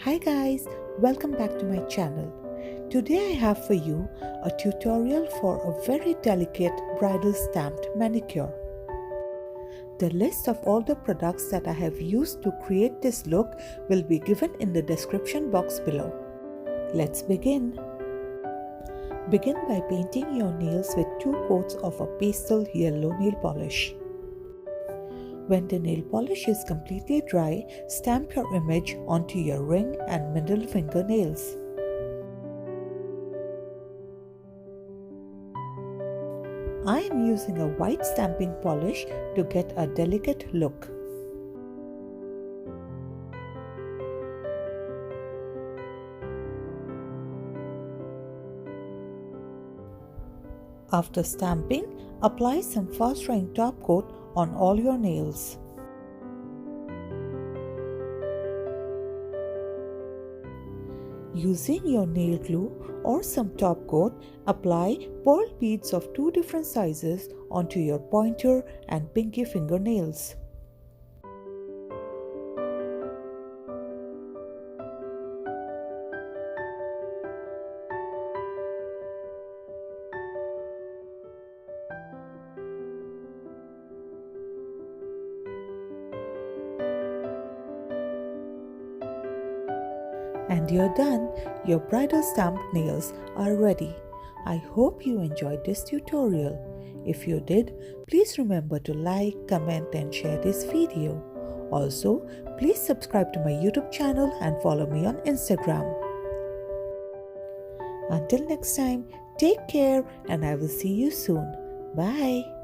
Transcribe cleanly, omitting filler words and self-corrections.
Hi guys, welcome back to my channel. Today I have for you a tutorial for a very delicate bridal stamped manicure. The list of all the products that I have used to create this look will be given in the description box below. Let's begin. Begin by painting your nails with 2 coats of a pastel yellow nail polish. When the nail polish is completely dry, stamp your image onto your ring and middle finger nails. I am using a white stamping polish to get a delicate look. After stamping, apply some fast-drying top coat on all your nails. Using your nail glue or some top coat, apply pearl beads of 2 different sizes onto your pointer and pinky fingernails. And you're done. Your bridal stamped nails are ready. I hope you enjoyed this tutorial. If you did, please remember to like, comment and share this video. Also, please subscribe to my YouTube channel and follow me on Instagram. Until next time, take care and I will see you soon. Bye.